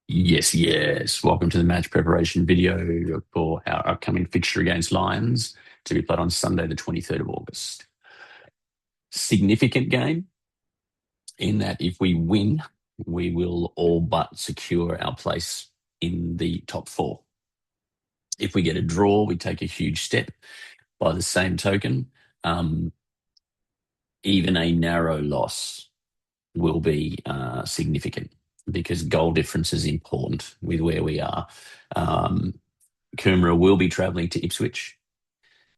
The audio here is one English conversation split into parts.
Yes, yes. Welcome to the match preparation video for our upcoming fixture against Lions to be played on Sunday, the 23rd of August. Significant game in that if we win, we will all but secure our place in the top four. If we get a draw, we take a huge step. By the same token, even a narrow loss will be significant because goal difference is important with where we are. Coomera will be travelling to Ipswich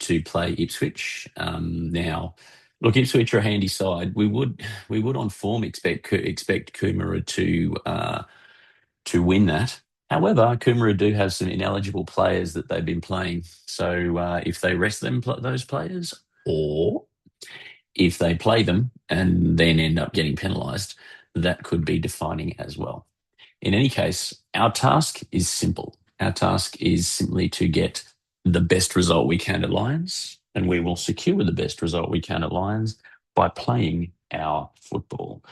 to play Ipswich. Now, look, Ipswich are a handy side. We would on form expect Coomera to win that. However, Coomera do have some ineligible players that they've been playing. So if they rest those players, or if they play them and then end up getting penalised, that could be defining as well. In any case, our task is simple. Our task is simply to get the best result we can at Lions, and we will secure the best result we can at Lions by playing our football.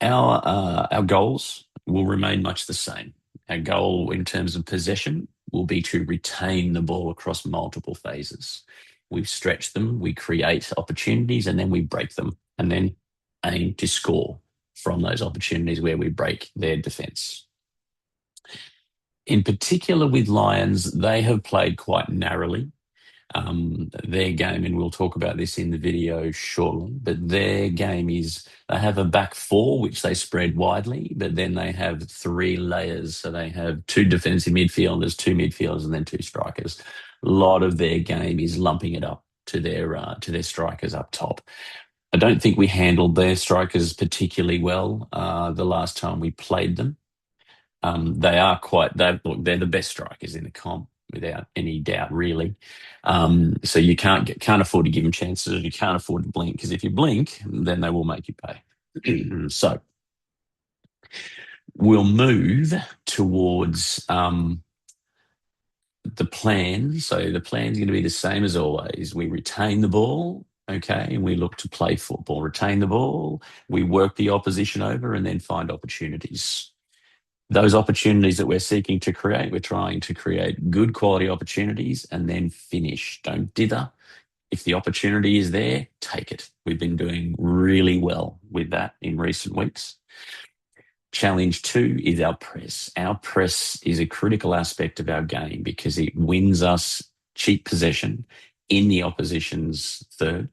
Our goals will remain much the same. Our goal in terms of possession will be to retain the ball across multiple phases. We stretch them, we create opportunities, and then we break them, and then aim to score from those opportunities where we break their defence. In particular with Lions, they have played quite narrowly. Their game, and we'll talk about this in the video shortly, but their game is they have a back four, which they spread widely, but then they have three layers. So they have two defensive midfielders, two midfielders, and then two strikers. A lot of their game is lumping it up to their strikers up top. I don't think we handled their strikers particularly well the last time we played them. They're the best strikers in the comp without any doubt, really. So you can't afford to give them chances. You can't afford to blink because if you blink, then they will make you pay. So we'll move towards the plan. So the plan's going to be the same as always. We retain the ball. Okay, and we look to play football, retain the ball, we work the opposition over and then find opportunities. Those opportunities that we're seeking to create, we're trying to create good quality opportunities and then finish. Don't dither. If the opportunity is there, take it. We've been doing really well with that in recent weeks. Challenge 2 is our press. Our press is a critical aspect of our game because it wins us cheap possession in the opposition's third.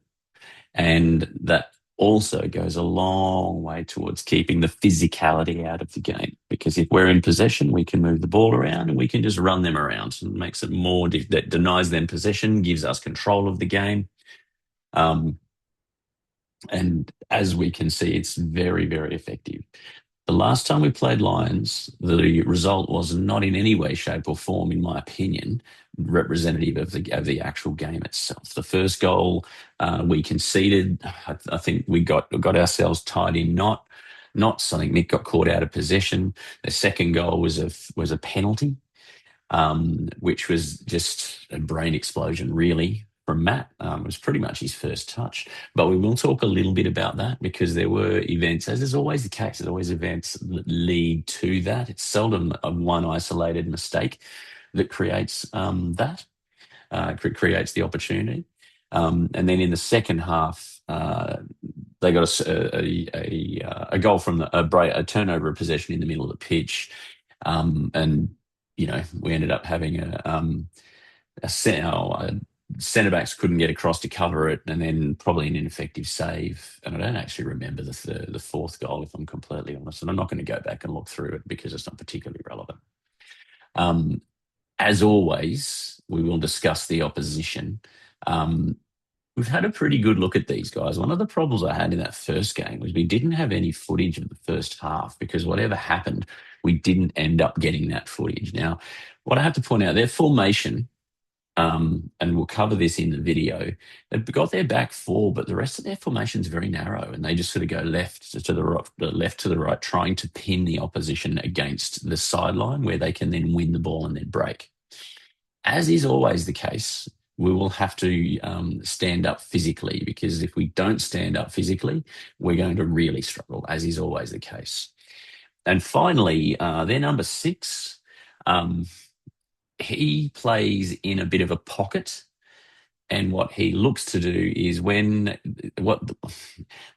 And that also goes a long way towards keeping the physicality out of the game. Because if we're in possession, we can move the ball around and we can just run them around. And it makes it more, that denies them possession, gives us control of the game. And as we can see, it's very, very effective. The last time we played Lions, the result was not in any way, shape, or form, in my opinion, representative of the actual game itself. The first goal we conceded, I think we got ourselves tied in knots. I think Nick got caught out of possession. The second goal was a penalty, which was just a brain explosion, really, from Matt. It was pretty much his first touch. But we will talk a little bit about that because there were events, as is always the case, there's always events that lead to that. It's seldom a one isolated mistake that creates creates the opportunity. And then in the second half, they got a goal from a turnover of possession in the middle of the pitch. And we ended up having a centre backs couldn't get across to cover it, and then probably an ineffective save. And I don't actually remember the fourth goal, if I'm completely honest. And I'm not going to go back and look through it because it's not particularly relevant. As always, we will discuss the opposition. We've had a pretty good look at these guys. One of the problems I had in that first game was we didn't have any footage of the first half because whatever happened, we didn't end up getting that footage. Now, what I have to point out, their formation, and we'll cover this in the video, they've got their back four, but the rest of their formation is very narrow, and they just sort of go left to the right, trying to pin the opposition against the sideline where they can then win the ball and then break. As is always the case, we will have to stand up physically, because if we don't stand up physically, we're going to really struggle, as is always the case. And finally, their number 6, um, he plays in a bit of a pocket. And what he looks to do is what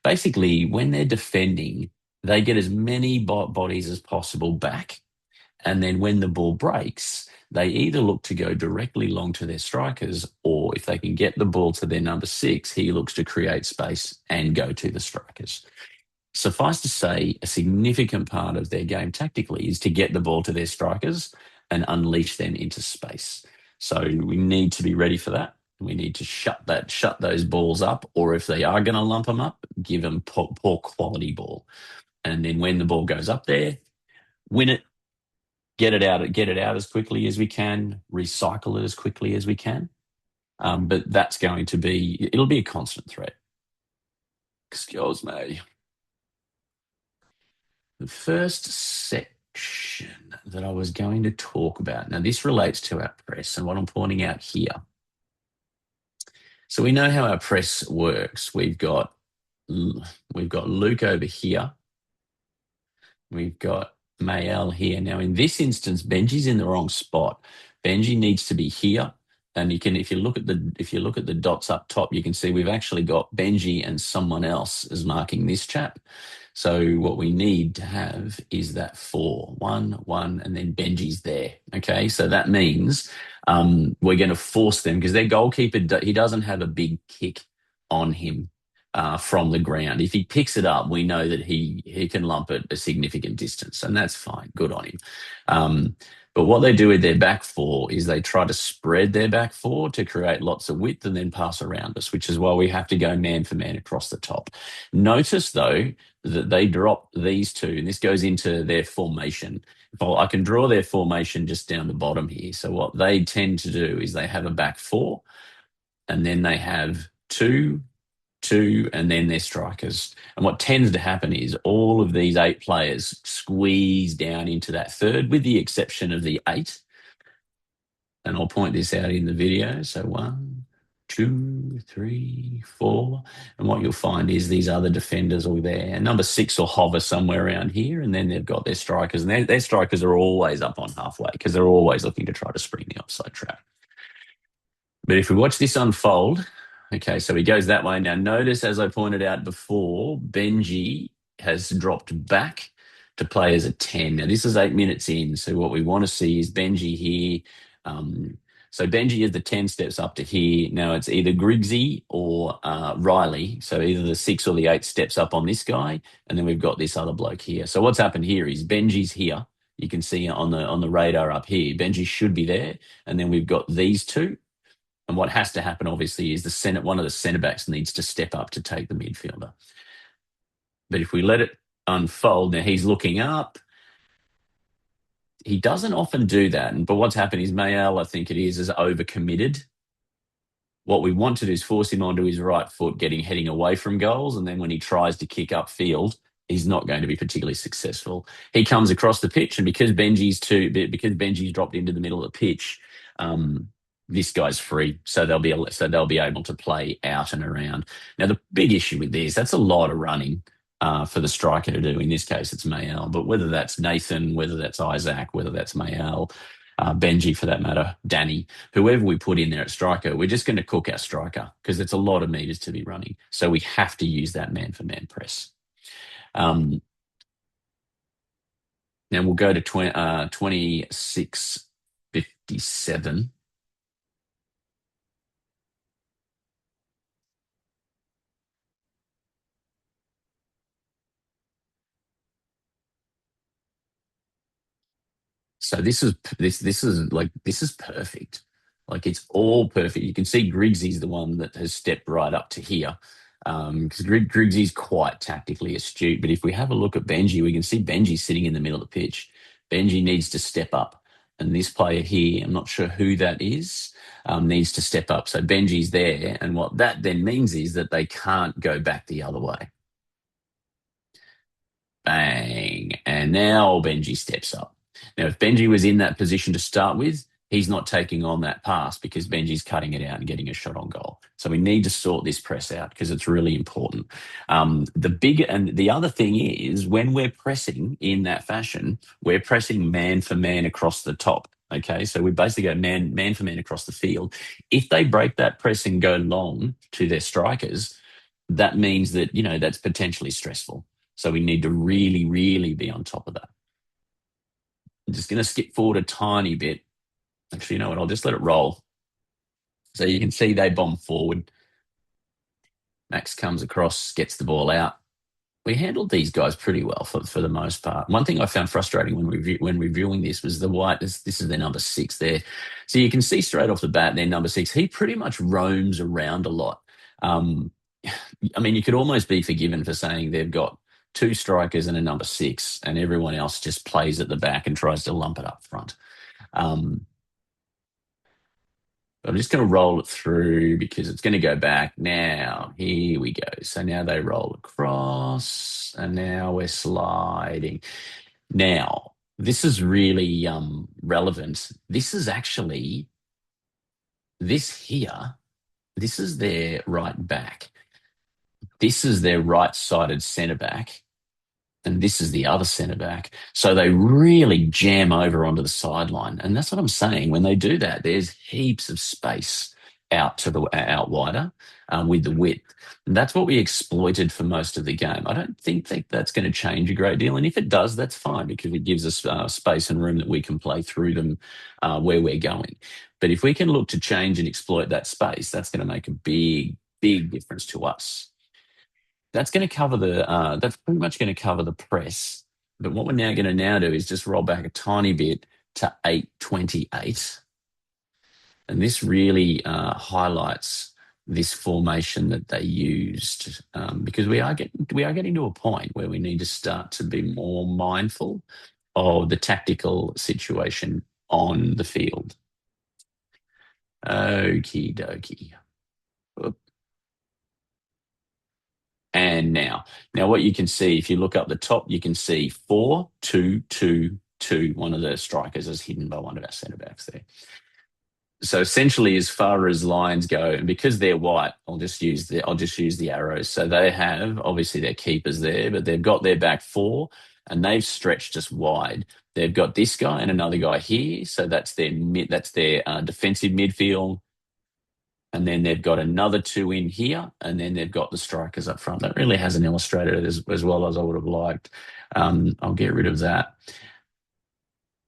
basically when they're defending, they get as many bodies as possible back. And then when the ball breaks, they either look to go directly long to their strikers, or if they can get the ball to their number 6, he looks to create space and go to the strikers. Suffice to say, a significant part of their game tactically is to get the ball to their strikers and unleash them into space. So we need to be ready for that. We need to shut those balls up, or if they are going to lump them up, give them poor quality ball. And then when the ball goes up there, win it, get it out as quickly as we can, recycle it as quickly as we can. But that's it'll be a constant threat. Excuse me. The first section that I was going to talk about. Now, this relates to our press and what I'm pointing out here. So we know how our press works. We've got Luke over here. We've got Mael here. Now, in this instance, Benji's in the wrong spot. Benji needs to be here. And if you look at the dots up top, you can see we've actually got Benji and someone else is marking this chap. So what we need to have is that 4, 1, 1, and then Benji's there. Okay, so that means we're going to force them because their goalkeeper, he doesn't have a big kick on him from the ground. If he picks it up, we know that he can lump it a significant distance, and that's fine. Good on him. But what they do with their back 4 is they try to spread their back 4 to create lots of width and then pass around us, which is why we have to go man for man across the top. Notice, though, that they drop these 2, and this goes into their formation. I can draw their formation just down the bottom here. So what they tend to do is they have a back 4, and then they have 2, 2, and then their strikers. And what tends to happen is all of these 8 players squeeze down into that third, with the exception of the 8. And I'll point this out in the video. So 1, 2, 3, 4. And what you'll find is these other defenders are there. And number 6 will hover somewhere around here, and then they've got their strikers. And their strikers are always up on halfway because they're always looking to try to spring the offside trap. But if we watch this unfold, okay, so he goes that way. Now, notice, as I pointed out before, Benji has dropped back to play as a 10. Now, this is 8 minutes in, so what we want to see is Benji here. So Benji is the 10 steps up to here. Now, it's either Griggsy or Riley, so either the 6 or the 8 steps up on this guy, and then we've got this other bloke here. So what's happened here is Benji's here. You can see on the radar up here, Benji should be there, and then we've got these 2. And what has to happen, obviously, is one of the centre backs needs to step up to take the midfielder. But if we let it unfold, now he's looking up. He doesn't often do that. But what's happened is Mael, I think it is overcommitted. What we want to do is force him onto his right foot, heading away from goals. And then when he tries to kick upfield, he's not going to be particularly successful. He comes across the pitch, and because Benji's dropped into the middle of the pitch, this guy's free, so they'll be able to play out and around. Now, the big issue with this, that's a lot of running for the striker to do. In this case, it's Mael, but whether that's Nathan, whether that's Isaac, whether that's Mael, Benji for that matter, Danny, whoever we put in there at striker, we're just going to cook our striker because it's a lot of meters to be running. So we have to use that man-for-man press. Now we'll go to 26:57. So this is perfect. Like, it's all perfect. You can see Griggsy's the one that has stepped right up to here, because Griggsy's quite tactically astute. But if we have a look at Benji, we can see Benji sitting in the middle of the pitch. Benji needs to step up, and this player here, I'm not sure who that is, needs to step up. So Benji's there, and what that then means is that they can't go back the other way. Bang, and now Benji steps up. Now, if Benji was in that position to start with, he's not taking on that pass because Benji's cutting it out and getting a shot on goal. So we need to sort this press out because it's really important. The other thing is when we're pressing in that fashion, we're pressing man for man across the top. Okay, so we basically go man for man across the field. If they break that press and go long to their strikers, that means that, that's potentially stressful. So we need to really, really be on top of that. I'm just going to skip forward a tiny bit. Actually, you know what? I'll just let it roll. So you can see they bomb forward. Max comes across, gets the ball out. We handled these guys pretty well for the most part. One thing I found frustrating when reviewing this was the white. This is their number 6 there, so you can see straight off the bat their number 6. He pretty much roams around a lot. I mean, you could almost be forgiven for saying they've got 2 strikers and a number 6, and everyone else just plays at the back and tries to lump it up front. I'm just going to roll it through because it's going to go back. Now, here we go. So now they roll across, and now we're sliding. Now, this is really relevant. This is actually, this here, this is their right back. This is their right-sided centre back. And this is the other centre back. So they really jam over onto the sideline. And that's what I'm saying. When they do that, there's heaps of space out wider with the width. And that's what we exploited for most of the game. I don't think that's going to change a great deal. And if it does, that's fine because it gives us space and room that we can play through them where we're going. But if we can look to change and exploit that space, that's going to make a big, big difference to us. That's going to cover that's pretty much going to cover the press. But what we're now going to do is just roll back a tiny bit to 828. And this really highlights this formation that they used because we are getting to a point where we need to start to be more mindful of the tactical situation on the field. Okie dokie. And now what you can see, if you look up the top, you can see 4-2-2-2. One of the strikers is hidden by one of our centre backs there. So essentially, as far as lines go, and because they're white, I'll just use the arrows. So they have obviously their keepers there, but they've got their back 4, and they've stretched us wide. They've got this guy and another guy here, so that's their defensive midfield. And then they've got another 2 in here, and then they've got the strikers up front. That really hasn't illustrated it as well as I would have liked. I'll get rid of that.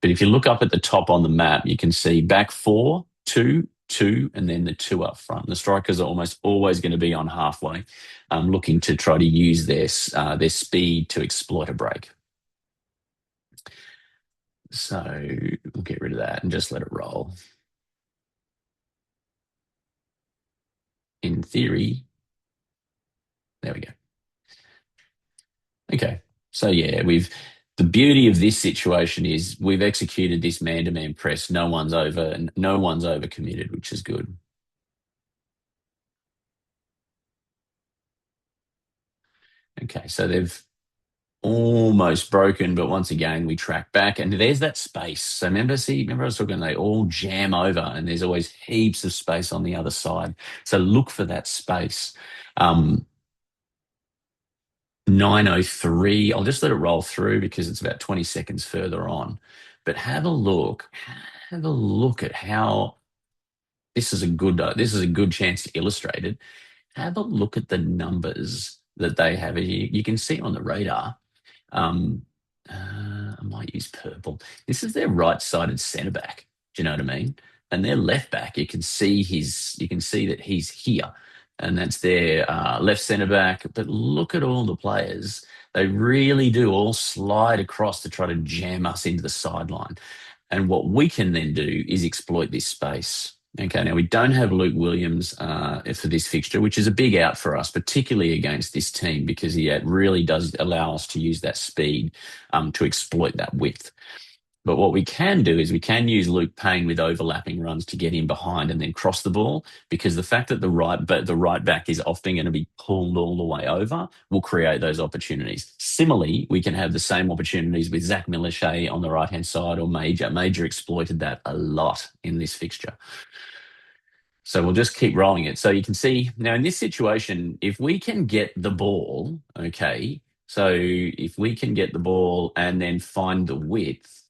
But if you look up at the top on the map, you can see back 4, 2, 2, and then the 2 up front. The strikers are almost always going to be on halfway, looking to try to use their speed to exploit a break. So we'll get rid of that and just let it roll. In theory, there we go. Okay, so yeah, the beauty of this situation is we've executed this man-to-man press. No one's over committed, which is good. Okay, so they've almost broken, but once again we track back, and there's that space. So remember I was talking, they all jam over, and there's always heaps of space on the other side. So look for that space. 903. I'll just let it roll through because it's about 20 seconds further on. But have a look at how this is a good chance to illustrate it. Have a look at the numbers that they have. You can see on the radar. I might use purple. This is their right-sided centre back. Do you know what I mean? And their left back, you can see that he's here, and that's their left centre back. But look at all the players; they really do all slide across to try to jam us into the sideline. And what we can then do is exploit this space. Okay, now we don't have Luke Williams for this fixture, which is a big out for us, particularly against this team, because he really does allow us to use that speed to exploit that width. But what we can do is we can use Luke Payne with overlapping runs to get in behind and then cross the ball, because the fact that the right back is often going to be pulled all the way over will create those opportunities. Similarly, we can have the same opportunities with Zach Millichet on the right hand side, or Major. Major exploited that a lot in this fixture. So we'll just keep rolling it. So you can see now in this situation, if we can get the ball, okay, so if we can get the ball and then find the width,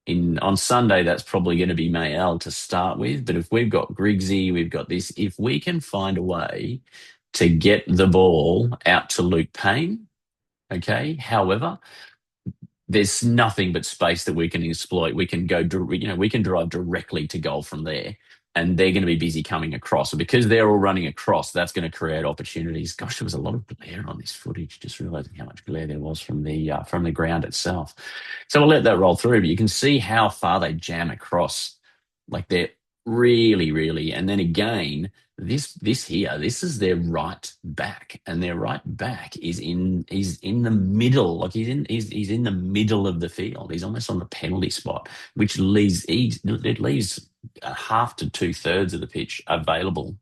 on Sunday, that's probably going to be Mayel to start with. But if we've got Griggsy, we've got this, if we can find a way to get the ball out to Luke Payne, okay, however, there's nothing but space that we can exploit. We can we can drive directly to goal from there, and they're going to be busy coming across. And because they're all running across, that's going to create opportunities. Gosh, there was a lot of glare on this footage. Just realizing how much glare there was from the ground itself. So we'll let that roll through, but you can see how far they jam across. Like they're really, really, and then again, this is their right back, and their right back he's in the middle, like he's in the middle of the field. He's almost on the penalty spot, which it leaves half to two-thirds of the pitch available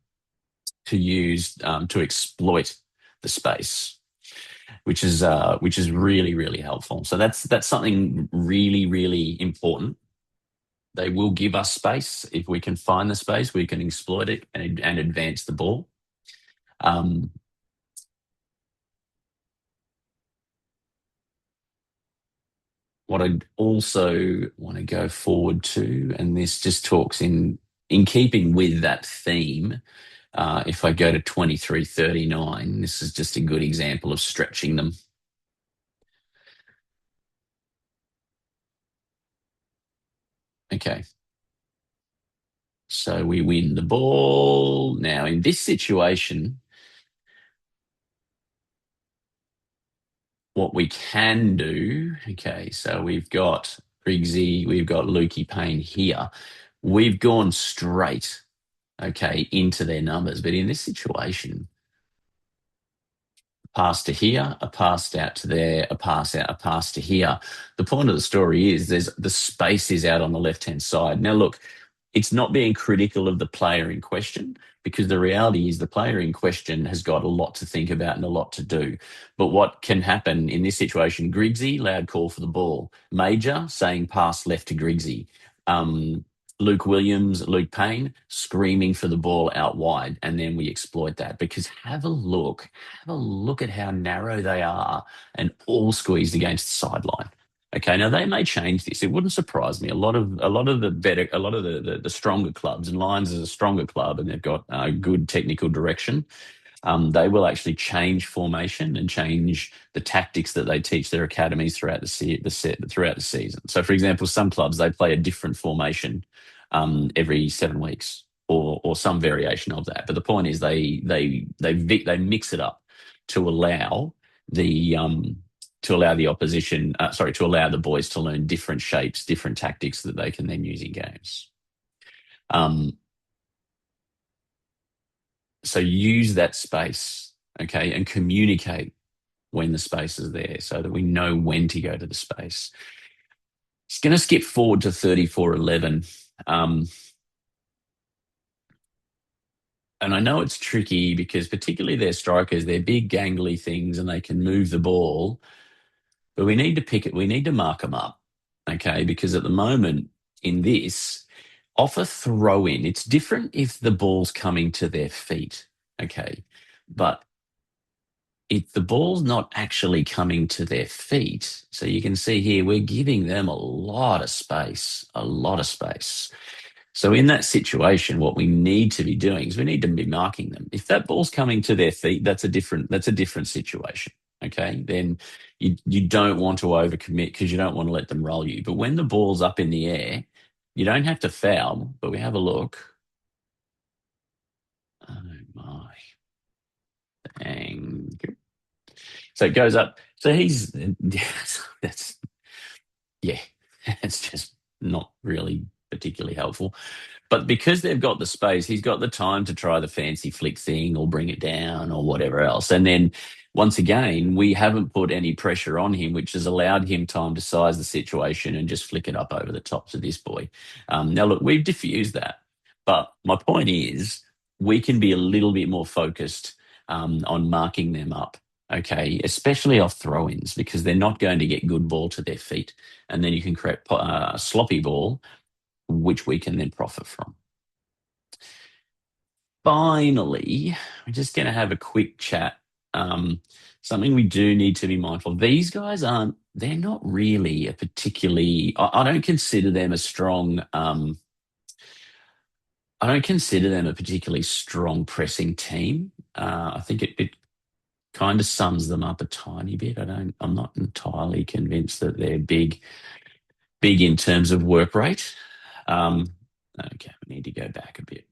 to use to exploit the space, which is really, really helpful. So that's something really, really important. They will give us space. If we can find the space, we can exploit it and advance the ball. What I'd also want to go forward to, and this just talks in keeping with that theme. If I go to 23:39, this is just a good example of stretching them. Okay. So we win the ball. Now, in this situation, what we can do, okay, so we've got Briggsy, we've got Lukey Payne here. We've gone straight, okay, into their numbers. But in this situation, pass to here, a pass out to there, a pass out, a pass to here. The point of the story is the space is out on the left-hand side. Now, look, it's not being critical of the player in question, because the reality is the player in question has got a lot to think about and a lot to do. But what can happen in this situation, Griggsy, loud call for the ball. Major saying pass left to Griggsy. Luke Williams, Luke Payne screaming for the ball out wide, and then we exploit that. Because have a look at how narrow they are and all squeezed against the sideline. Okay, now they may change this. It wouldn't surprise me. A lot of the stronger clubs, and Lions is a stronger club, and they've got good technical direction. They will actually change formation and change the tactics that they teach their academies throughout throughout the season. So, for example, some clubs they play a different formation every 7 weeks, or some variation of that. But the point is they mix it up to allow the opposition, to allow the boys to learn different shapes, different tactics that they can then use in games. So use that space, okay, and communicate when the space is there so that we know when to go to the space. It's going to skip forward to 34:11. And I know it's tricky because particularly their strikers, they're big gangly things and they can move the ball, but we need to pick it. We need to mark them up, okay, because at the moment in this, off a throw in, it's different if the ball's coming to their feet, okay, but if the ball's not actually coming to their feet, so you can see here, we're giving them a lot of space, a lot of space. So in that situation, what we need to be doing is we need to be marking them. If that ball's coming to their feet, that's a different situation. Okay, then you don't want to overcommit because you don't want to let them roll you. But when the ball's up in the air, you don't have to foul, but we have a look. Oh my. Thank you. So it goes up. So that's it's just not really particularly helpful. But because they've got the space, he's got the time to try the fancy flick thing or bring it down or whatever else. And then once again, we haven't put any pressure on him, which has allowed him time to size the situation and just flick it up over the top to this boy. Now, look, we've diffused that. But my point is, we can be a little bit more focused on marking them up, okay, especially off throw ins, because they're not going to get good ball to their feet. And then you can create a sloppy ball, which we can then profit from. Finally, we're just going to have a quick chat. Something we do need to be mindful of. These guys they're not really a particularly, I don't consider them a strong, I don't consider them a particularly strong pressing team. I think it kind of sums them up a tiny bit. I'm not entirely convinced that they're big in terms of work rate. Okay, we need to go back a bit.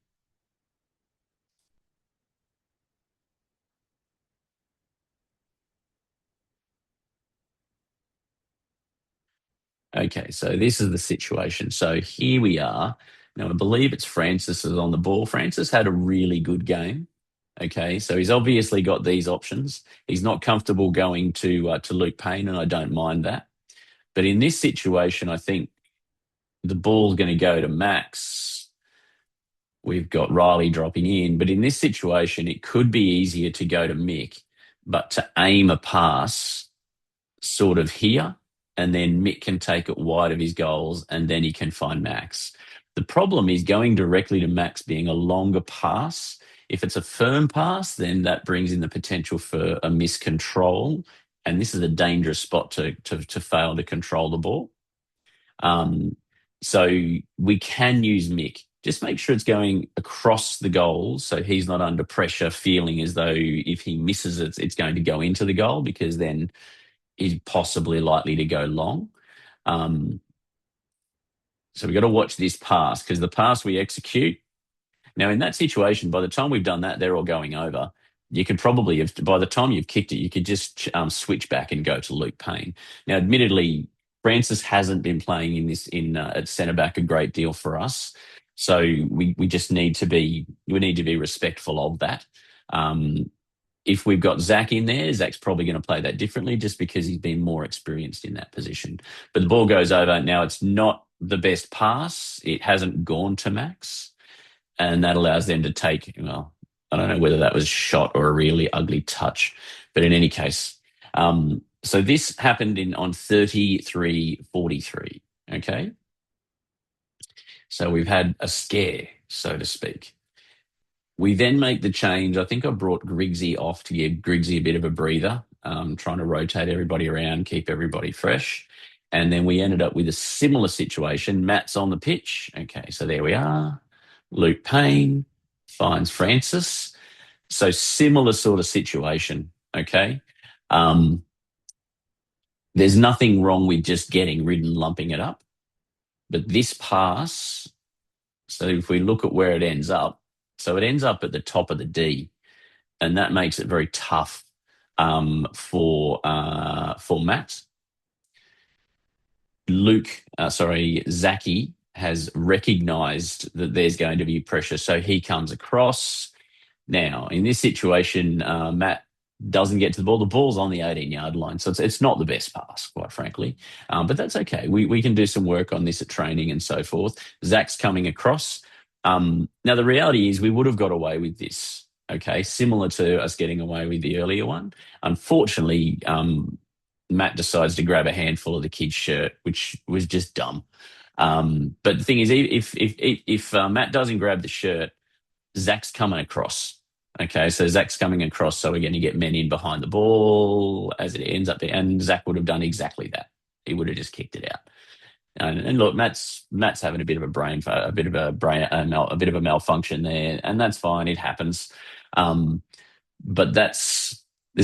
Okay, so this is the situation. So here we are. Now, I believe it's Francis is on the ball. Francis had a really good game. Okay, so he's obviously got these options. He's not comfortable going to Luke Payne, and I don't mind that. But in this situation, I think the ball's going to go to Max. We've got Riley dropping in, but in this situation, it could be easier to go to Mick, but to aim a pass sort of here, and then Mick can take it wide of his goals, and then he can find Max. The problem is going directly to Max being a longer pass. If it's a firm pass, then that brings in the potential for a miscontrol, and this is a dangerous spot to fail to control the ball. So we can use Mick. Just make sure it's going across the goals so he's not under pressure, feeling as though if he misses it, it's going to go into the goal, because then he's possibly likely to go long. So we've got to watch this pass, because the pass we execute. Now, in that situation, by the time we've done that, they're all going over. You could probably, by the time you've kicked it, you could just switch back and go to Luke Payne. Now, admittedly, Francis hasn't been playing at centre back a great deal for us, so we just need to be respectful of that. If we've got Zach in there, Zach's probably going to play that differently, just because he's been more experienced in that position. But the ball goes over. Now, it's not the best pass. It hasn't gone to Max, and that allows them to take, well, I don't know whether that was shot or a really ugly touch, but in any case, so this happened on 33:43. Okay. So we've had a scare, so to speak. We then make the change. I think I brought Griggsy off to give Griggsy a bit of a breather, trying to rotate everybody around, keep everybody fresh. And then we ended up with a similar situation. Matt's on the pitch. Okay, so there we are. Luke Payne finds Francis. So similar sort of situation, okay? There's nothing wrong with just getting rid and lumping it up. But this pass, so if we look at where it ends up, so it ends up at the top of the D, and that makes it very tough for Matt. Zachy has recognised that there's going to be pressure, so he comes across. Now, in this situation, Matt doesn't get to the ball. The ball's on the 18-yard line, so it's not the best pass, quite frankly. But that's okay. We can do some work on this at training and so forth. Zach's coming across. Now, the reality is we would have got away with this, okay, similar to us getting away with the earlier one. Unfortunately, Matt decides to grab a handful of the kid's shirt, which was just dumb. But the thing is, if Matt doesn't grab the shirt, Zach's coming across. Okay, so Zach's coming across, so we're going to get men in behind the ball as it ends up there, and Zach would have done exactly that. He would have just kicked it out. And look, Matt's having a bit of a malfunction there, and that's fine. It happens. But there's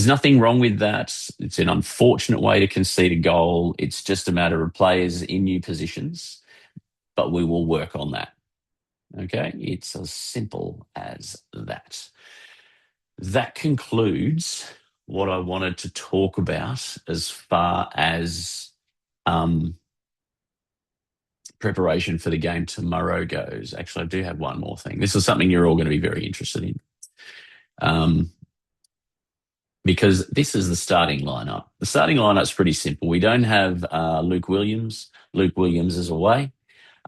nothing wrong with that. It's an unfortunate way to concede a goal. It's just a matter of players in new positions, but we will work on that. Okay, it's as simple as that. That concludes what I wanted to talk about as far as preparation for the game tomorrow goes. Actually, I do have one more thing. This is something you're all going to be very interested in. because this is the starting lineup. The starting lineup's pretty simple. We don't have Luke Williams. Luke Williams is away.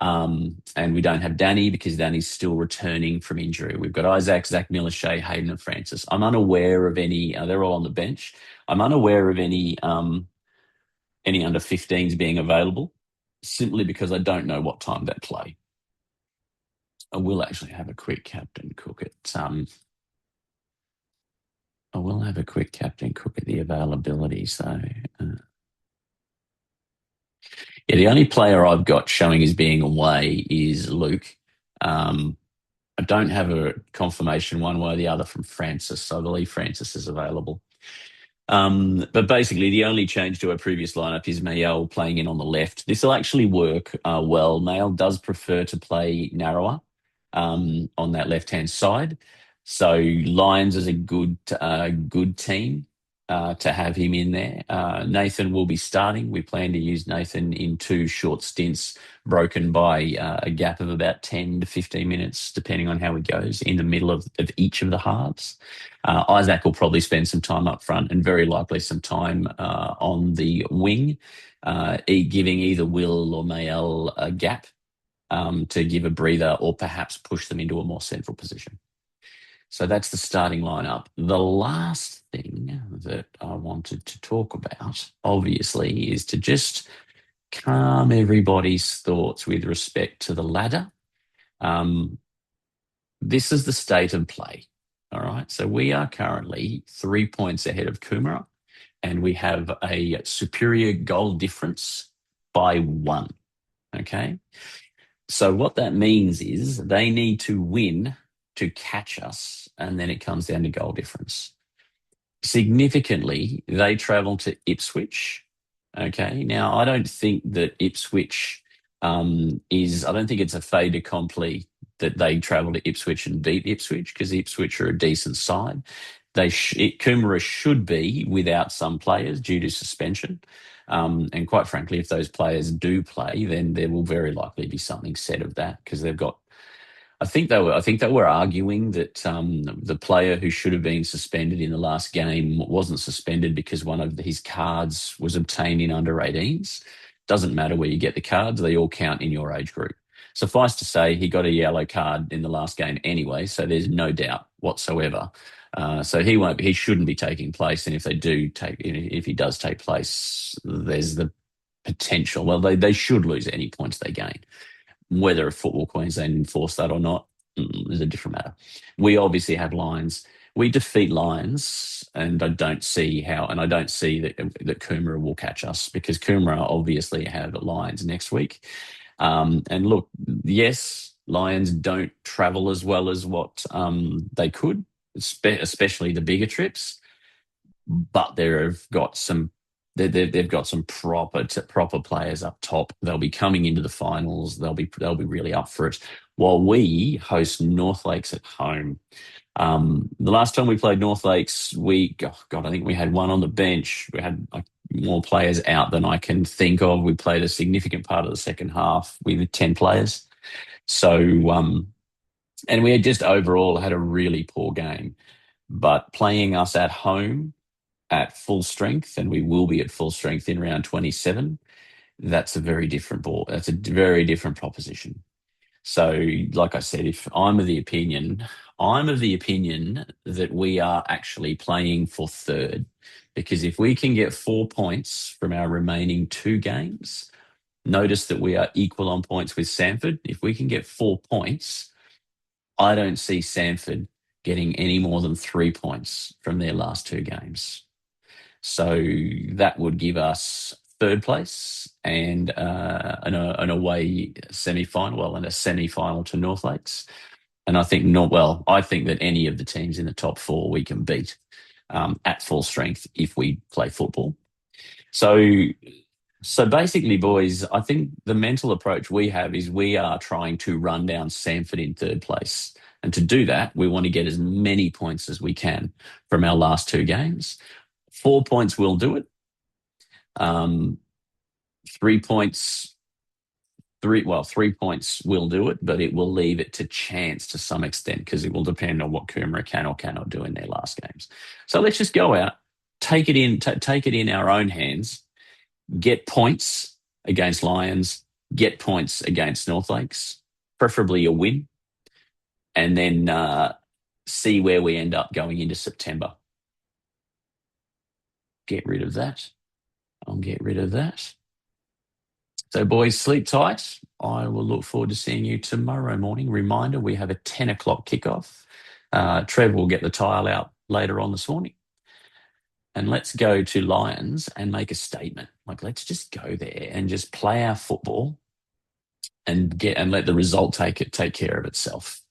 And we don't have Danny because Danny's still returning from injury. We've got Isaac, Zach Miller, Shea, Hayden, and Francis. I'm unaware of any. They're all on the bench. I'm unaware of any under 15s being available, simply because I don't know what time they play. I will actually have a quick Captain Cook at I will have a quick Captain Cook at the availability. So, yeah, the only player I've got showing as being away is Luke. I don't have a confirmation one way or the other from Francis. So I believe Francis is available. But basically, the only change to our previous lineup is Mayel playing in on the left. This will actually work well. Mayel does prefer to play narrower on that left-hand side. So Lions is a good team to have him in there. Nathan will be starting. We plan to use Nathan in two short stints, broken by a gap of about 10 to 15 minutes, depending on how he goes, in the middle of each of the halves. Isaac will probably spend some time up front and very likely some time on the wing, giving either Will or Mayel a gap to give a breather or perhaps push them into a more central position. So that's the starting lineup. The last thing that I wanted to talk about, obviously, is to just calm everybody's thoughts with respect to the ladder. This is the state of play. All right. So we are currently 3 points ahead of Coomera, and we have a superior goal difference by 1. Okay. So what that means is they need to win to catch us, and then it comes down to goal difference. Significantly, they travel to Ipswich. Okay. Now, I don't think that Ipswich I don't think it's a fait accompli that they travel to Ipswich and beat Ipswich, because Ipswich are a decent side. Coomera should be without some players due to suspension. And quite frankly, if those players do play, then there will very likely be something said of that, because they've got. I think they were arguing that the player who should have been suspended in the last game wasn't suspended because one of his cards was obtained in under 18s. Doesn't matter where you get the cards; they all count in your age group. Suffice to say, he got a yellow card in the last game anyway, so there's no doubt whatsoever. So he shouldn't be taking place, and if he does take place, there's the potential. Well, they should lose any points they gain. Whether Football Queensland enforce that or not is a different matter. We obviously have Lions. We defeat Lions, and I don't see that Coomera will catch us, because Coomera obviously have Lions next week. And look, yes, Lions don't travel as well as what they could, especially the bigger trips, but they've got some proper players up top. They'll be coming into the finals. They'll be really up for it. While we host North Lakes at home. The last time we played North Lakes, I think we had one on the bench. We had more players out than I can think of. We played a significant part of the second half with 10 players. So, and we had just overall had a really poor game. But playing us at home at full strength, and we will be at full strength in round 27, that's a very different ball. That's a very different proposition. So, like I said, if I'm of the opinion that we are actually playing for third, because if we can get 4 points from our remaining 2 games, notice that we are equal on points with Sanford. If we can get 4 points, I don't see Sanford getting any more than 3 points from their last 2 games. So that would give us third place and an away semi-final, and a semi-final to North Lakes. And I think that any of the teams in the top 4 we can beat at full strength if we play football. So basically, boys, I think the mental approach we have is we are trying to run down Sanford in third place. And to do that, we want to get as many points as we can from our last 2 games. 4 points will do it. 3 points. 3 points will do it, but it will leave it to chance to some extent, because it will depend on what Coomera can or cannot do in their last games. So let's just go out, take it in our own hands, get points against Lions, get points against North Lakes, preferably a win, and then see where we end up going into September. Get rid of that. I'll get rid of that. So, boys, sleep tight. I will look forward to seeing you tomorrow morning. Reminder, we have a 10 o'clock kickoff. Trev will get the tile out later on this morning. And let's go to Lions and make a statement. Like, let's just go there and just play our football and let the result take care of itself.